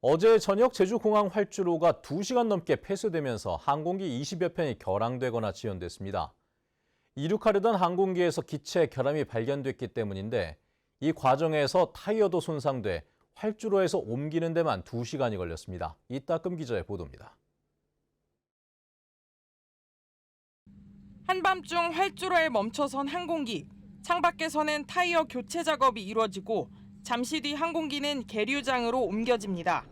어제 저녁 제주공항 활주로가 2시간 넘게 폐쇄되면서 항공기 20여 편이 결항되거나 지연됐습니다. 이륙하려던 항공기에서 기체 결함이 발견됐기 때문인데 이 과정에서 타이어도 손상돼 활주로에서 옮기는 데만 2시간이 걸렸습니다. 이따금 기자의 보도입니다. 한밤중 활주로에 멈춰선 항공기. 창밖에서는 타이어 교체 작업이 이루어지고 잠시 뒤 항공기는 계류장으로 옮겨집니다.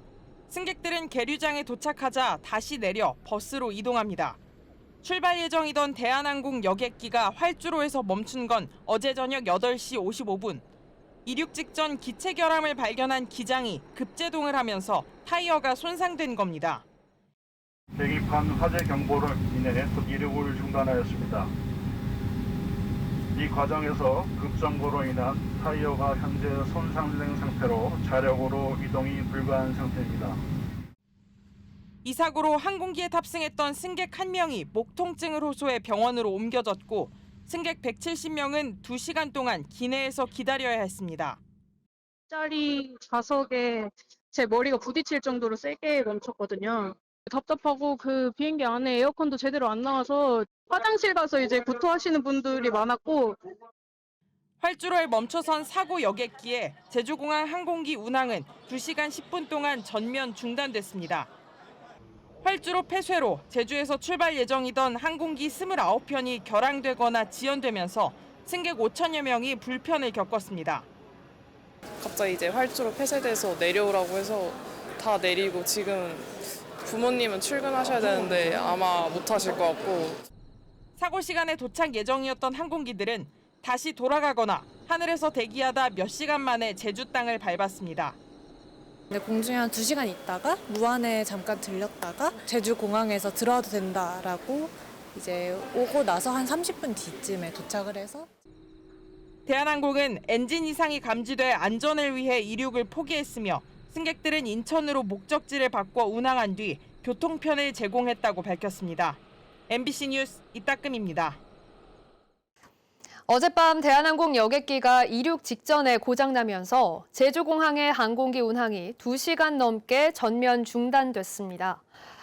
승객들은 계류장에 도착하자 다시 내려 버스로 이동합니다. 출발 예정이던 대한항공 여객기가 활주로에서 멈춘 건 어제 저녁 8시 55분. 이륙 직전 기체 결함을 발견한 기장이 급제동을 하면서 타이어가 손상된 겁니다. 계기판 화재 경보로 인해 이륙을 중단하였습니다. 이 과정에서 급정거로 인한 타이어가 현재 손상된 상태로 자력으로 이동이 불가한 상태입니다. 이 사고로 항공기에 탑승했던 승객 1명이 목 통증을 호소해 병원으로 옮겨졌고 승객 170명은 2시간 동안 기내에서 기다려야 했습니다. 짜리 좌석에 제 머리가 부딪힐 정도로 세게 멈췄거든요. 답답하고 그 비행기 안에 에어컨도 제대로 안 나와서 화장실 가서 이제 구토하시는 분들이 많았고. 활주로에 멈춰선 사고 여객기에 제주공항 항공기 운항은 2시간 10분 동안 전면 중단됐습니다. 활주로 폐쇄로 제주에서 출발 예정이던 항공기 29편이 결항되거나 지연되면서 승객 5천여 명이 불편을 겪었습니다. 갑자기 이제 활주로 폐쇄돼서 내려오라고 해서 다 내리고 지금 부모님은 출근하셔야 되는데 아마 못 하실 것 같고. 사고 시간에 도착 예정이었던 항공기들은 다시 돌아가거나 하늘에서 대기하다 몇 시간 만에 제주 땅을 밟았습니다. 근데 공중에 한 2시간 있다가 무안에 잠깐 들렸다가 제주공항에서 들어와도 된다라고 이제 오고 나서 한 30분 뒤쯤에 도착을 해서. 대한항공은 엔진 이상이 감지돼 안전을 위해 이륙을 포기했으며 승객들은 인천으로 목적지를 바꿔 운항한 뒤 교통편을 제공했다고 밝혔습니다. MBC 뉴스 이따금입니다. 어젯밤 대한항공 여객기가 이륙 직전에 고장나면서 제주공항의 항공기 운항이 2시간 넘게 전면 중단됐습니다.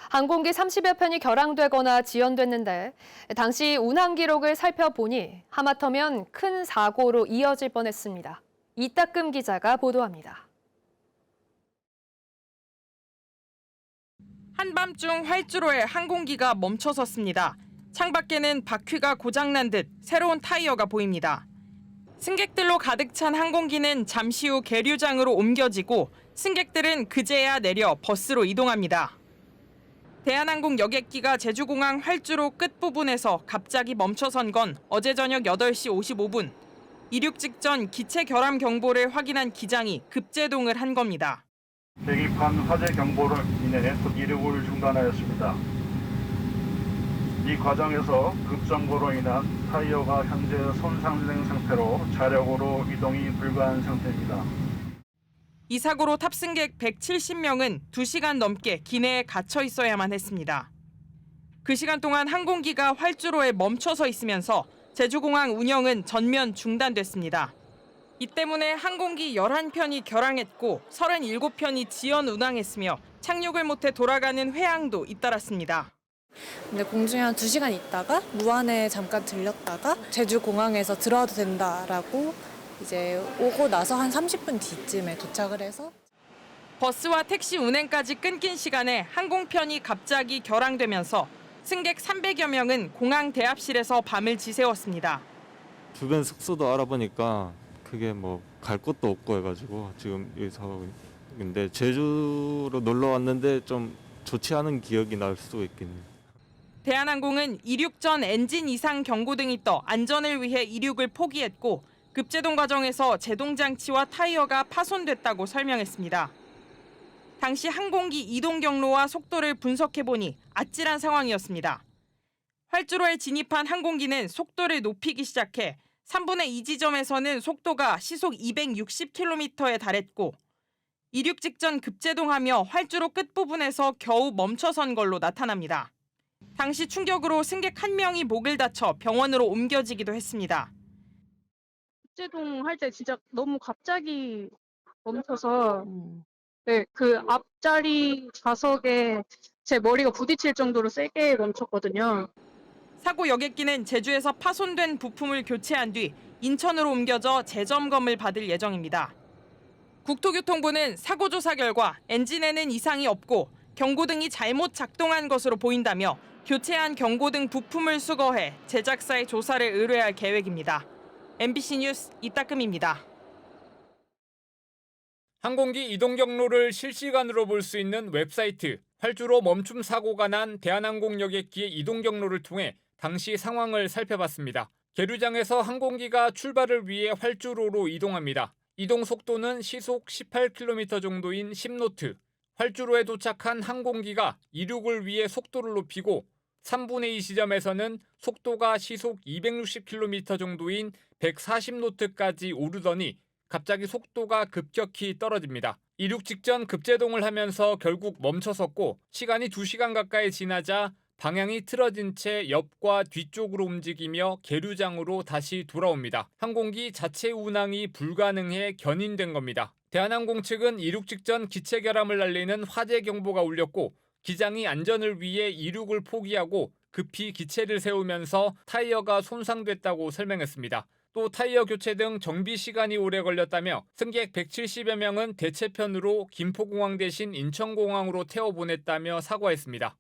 항공기 30여 편이 결항되거나 지연됐는데 당시 운항 기록을 살펴보니 하마터면 큰 사고로 이어질 뻔했습니다. 이따금 기자가 보도합니다. 한밤중 활주로에 항공기가 멈춰섰습니다. 창밖에는 바퀴가 고장난 듯 새로운 타이어가 보입니다. 승객들로 가득 찬 항공기는 잠시 후 계류장으로 옮겨지고 승객들은 그제야 내려 버스로 이동합니다. 대한항공 여객기가 제주공항 활주로 끝부분에서 갑자기 멈춰선 건 어제 저녁 8시 55분. 이륙 직전 기체 결함 경보를 확인한 기장이 급제동을 한 겁니다. 계기판 화재 경보로 인해 이륙을 중단하였습니다. 이 과정에서 급정거로 인한 타이어가 현재 손상된 상태로 자력으로 이동이 불가한 상태입니다. 이 사고로 탑승객 170명은 2시간 넘게 기내에 갇혀 있어야만 했습니다. 그 시간 동안 항공기가 활주로에 멈춰서 있으면서 제주공항 운영은 전면 중단됐습니다. 이 때문에 항공기 11편이 결항했고 37편이 지연 운항했으며 착륙을 못해 돌아가는 회항도 잇따랐습니다. 근데 공중에 한 2시간 있다가 무안에 잠깐 들렸다가 제주공항에서 들어와도 된다라고 이제 오고 나서 한 30분 뒤쯤에 도착을 해서. 버스와 택시 운행까지 끊긴 시간에 항공편이 갑자기 결항되면서 승객 300여 명은 공항 대합실에서 밤을 지새웠습니다. 주변 숙소도 알아보니까 그게 뭐 갈 곳도 없고 해가지고 지금 여기서. 근데 제주로 놀러 왔는데 좀 좋지 않은 기억이 날 수도 있겠네요. 대한항공은 이륙 전 엔진 이상 경고등이 떠 안전을 위해 이륙을 포기했고 급제동 과정에서 제동 장치와 타이어가 파손됐다고 설명했습니다. 당시 항공기 이동 경로와 속도를 분석해보니 아찔한 상황이었습니다. 활주로에 진입한 항공기는 속도를 높이기 시작해 3분의 2 지점에서는 속도가 시속 260km에 달했고 이륙 직전 급제동하며 활주로 끝부분에서 겨우 멈춰선 걸로 나타납니다. 당시 충격으로 승객 1명이 목을 다쳐 병원으로 옮겨지기도 했습니다. 급제동 할 때 진짜 너무 갑자기 멈춰서 네, 그 앞자리 좌석에 제 머리가 부딪힐 정도로 세게 멈췄거든요. 사고 여객기는 제주에서 파손된 부품을 교체한 뒤 인천으로 옮겨져 재점검을 받을 예정입니다. 국토교통부는 사고 조사 결과 엔진에는 이상이 없고 경고등이 잘못 작동한 것으로 보인다며 교체한 경고등 부품을 수거해 제작사의 조사를 의뢰할 계획입니다. MBC 뉴스 이따금입니다. 항공기 이동 경로를 실시간으로 볼 수 있는 웹사이트 활주로 멈춤 사고가 난 대한항공 여객기의 이동 경로를 통해 당시 상황을 살펴봤습니다. 계류장에서 항공기가 출발을 위해 활주로로 이동합니다. 이동 속도는 시속 18km 정도인 10노트. 활주로에 도착한 항공기가 이륙을 위해 속도를 높이고 3분의 2 지점에서는 속도가 시속 260km 정도인 140노트까지 오르더니 갑자기 속도가 급격히 떨어집니다. 이륙 직전 급제동을 하면서 결국 멈춰섰고 시간이 2시간 가까이 지나자 방향이 틀어진 채 옆과 뒤쪽으로 움직이며 계류장으로 다시 돌아옵니다. 항공기 자체 운항이 불가능해 견인된 겁니다. 대한항공 측은 이륙 직전 기체 결함을 알리는 화재 경보가 울렸고 기장이 안전을 위해 이륙을 포기하고 급히 기체를 세우면서 타이어가 손상됐다고 설명했습니다. 또 타이어 교체 등 정비 시간이 오래 걸렸다며 승객 170여 명은 대체편으로 김포공항 대신 인천공항으로 태워보냈다며 사과했습니다.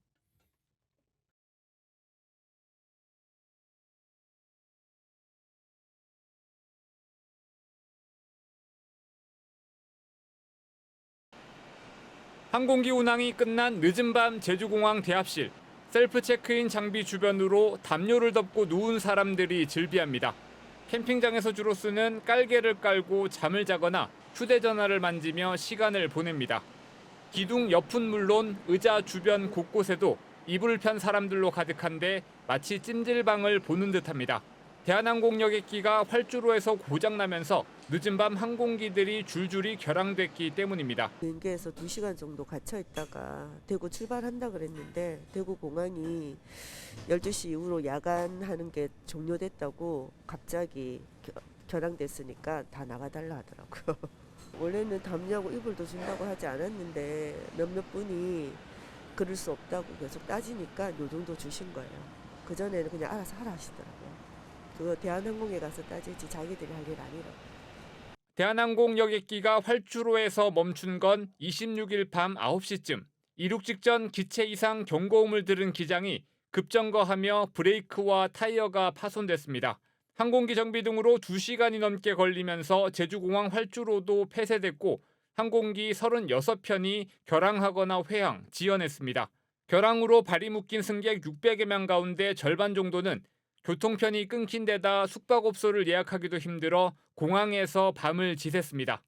항공기 운항이 끝난 늦은 밤 제주공항 대합실. 셀프 체크인 장비 주변으로 담요를 덮고 누운 사람들이 즐비합니다. 캠핑장에서 주로 쓰는 깔개를 깔고 잠을 자거나 휴대전화를 만지며 시간을 보냅니다. 기둥 옆은 물론 의자 주변 곳곳에도 이불을 편 사람들로 가득한데 마치 찜질방을 보는 듯합니다. 대한항공 여객기가 활주로에서 고장나면서 늦은 밤 항공기들이 줄줄이 결항됐기 때문입니다. 비행기에서 2시간 정도 갇혀 있다가 대구 출발한다 그랬는데 대구 공항이 12시 이후로 야간하는 게 종료됐다고 갑자기 결항됐으니까 다 나가달라 하더라고요. 원래는 담요하고 이불도 준다고 하지 않았는데 몇몇 분이 그럴 수 없다고 계속 따지니까 요 정도 주신 거예요. 그전에는 그냥 알아서 하라 하시더라고요. 그거 대한항공에 가서 따지지 자기들이 할 일 아니라고. 대한항공 여객기가 활주로에서 멈춘 건 26일 밤 9시쯤. 이륙 직전 기체 이상 경고음을 들은 기장이 급점거하며 브레이크와 타이어가 파손됐습니다. 항공기 정비 등으로 2시간이 넘게 걸리면서 제주공항 활주로도 폐쇄됐고 항공기 36편이 결항하거나 회항, 지연했습니다. 결항으로 발이 묶인 승객 600여 명 가운데 절반 정도는 교통편이 끊긴 데다 숙박업소를 예약하기도 힘들어 공항에서 밤을 지샜습니다.